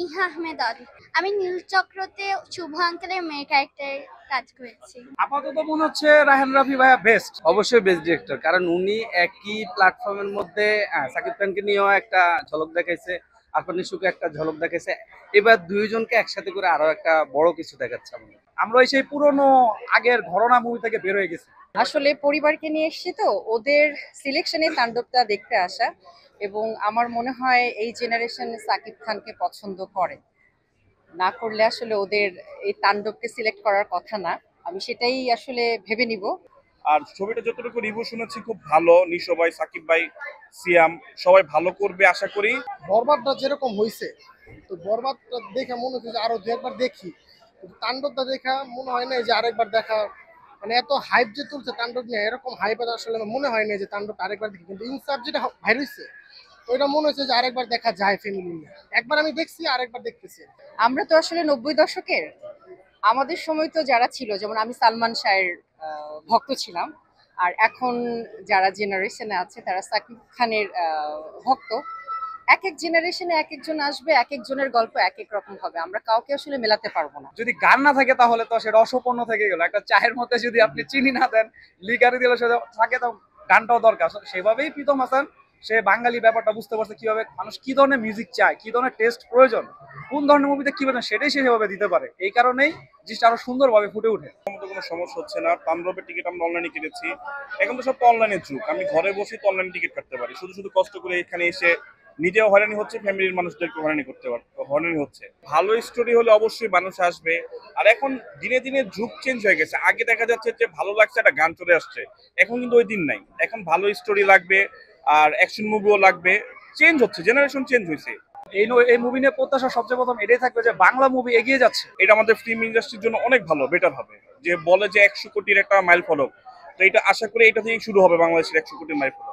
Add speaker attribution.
Speaker 1: ইহা আহমেদ অলি। আমি নীলচক্রতে শুভ আঙ্কেলের মেয়ে ক্যারেক্টার কাজ করেছি।
Speaker 2: আপাতত মনে হচ্ছে রায়হান রাফি ভাইয়া বেস্ট, অবশ্যই বেস্ট ডিরেক্টর, কারণ উনি একই প্ল্যাটফর্মের মধ্যে সাকিব খানকে নিয়েও একটা ঝলক দেখাইছে, আরফান নিশোকে একটা ঝলক দেখাইছে, এবার দুইজনকে একসাথে করে আরো একটা বড় কিছু দেখাচ্ছে আমাদের। আমরা ওই সেই পুরনো আগের ঘরনা মুভি থেকে বের হয়ে গেছি।
Speaker 3: আসলে পরিবারকে নিয়ে এসেছি তো, ওদের সিলেকশনে তাণ্ডবটা দেখতে আসা, এবং আমার মনে হয় এই জেনারেশন সাকিব খানকে পছন্দ করে, না করলে আসলে ওদের এই তাণ্ডবকে সিলেক্ট করার কথা না। আমি সেটাই আসলে ভেবে নিব।
Speaker 4: আর ছবিটা যতটুকু রিভিউ শুনেছি খুব ভালো, নিশো ভাই, সাকিব ভাই, সিয়াম সবাই ভালো করবে আশা করি।
Speaker 5: বরবাদটা যেরকম হয়েছে, তো বরবাদটা দেখে মনে হচ্ছে যে আরো দু একবার দেখি, কিন্তু তাণ্ডবটা দেখা মনে হয় না যে আরেকবার দেখা, মানে এত হাইপ যে তুলছে তাণ্ডব নিয়ে, এরকম হাইপ আসলে আমার মনে হয় না যে তাণ্ডব আরেকবার দেখি। কিন্তু ইনসাফ যেটা ভাইরাল হয়েছে, তো এটা মনে হচ্ছে যে আরেকবার দেখা যায় ফ্যামিলি নিয়ে। একবার আমি দেখছি, আরেকবার দেখতেছি।
Speaker 3: আমরা তো আসলে 90 দশকের, আমাদের সময় তো যারা ছিল, যেমন আমি সালমান শাহের ভক্ত ছিলাম, আর এখন যারা জেনারেশনে আছে তারা সাকিব খানের ভক্ত। এক এক জেনারেশনে এক একজন আসবে, এক একজনের গল্প এক এক রকম হবে, আমরা কাউকে আসলে মেলাতে পারবো না।
Speaker 2: যদি গান না থাকে তাহলে তো সেটা অসম্পূর্ণ থেকে গেল। একটা চায়ের মধ্যে যদি আপনি চিনি না দেন, লিকারি দিলে সেটা থাকে, তো গানটাও দরকার। সেভাবেই প্রীতম হাসান সে বাঙালি ব্যাপারটা বুঝতে পারছে, কিভাবে মানুষ কি ধরনের মিউজিক চায়, কি ধরনের টেস্ট প্রয়োজন, কোন ধরনের মুভিতে কি প্রয়োজন, সেটাই সে সেভাবে দিতে পারে। এই কারণেই জিনিসটা আরো সুন্দরভাবে ফুটে ওঠে।
Speaker 4: আমাদের কোনো সমস্যা হচ্ছে না। তাণ্ডবের টিকিট আমরা অনলাইনে কিনেছি। এখন তো সব অনলাইনের যুগ, আমি ঘরে বসে তো অনলাইনে টিকিট কাটতে পারি। শুধু শুধু কষ্ট করে এখানে এসে নিজেও হয়রানি হচ্ছে, ফ্যামিলির মানুষদেরকে হয়রানি করতে পারে, হয়রানি হচ্ছে। ভালো স্টোরি হলে অবশ্যই মানুষ আসবে। আর এখন দিনে দিনে যুগ চেঞ্জ হয়ে গেছে। আগে দেখা যাচ্ছে যে ভালো লাগছে একটা গান চলে আসছে, এখন কিন্তু ওই দিন নাই। এখন ভালো স্টোরি লাগবে, আর অ্যাকশন মুভিও লাগবে। চেঞ্জ হচ্ছে, জেনারেশন চেঞ্জ হয়েছে।
Speaker 2: এই মুভি নিয়ে প্রত্যাশা সবচেয়ে প্রথম এটাই থাকবে যে বাংলা মুভি এগিয়ে যাচ্ছে।
Speaker 4: এটা আমাদের ফিল্ম ইন্ডাস্ট্রির জন্য অনেক ভালো, বেটার হবে। যে বলে যে 100 কোটির একটা মাইল ফলক, তো এটা আশা করি এটা থেকেই শুরু হবে বাংলাদেশের 100 কোটির মাইল ফলক।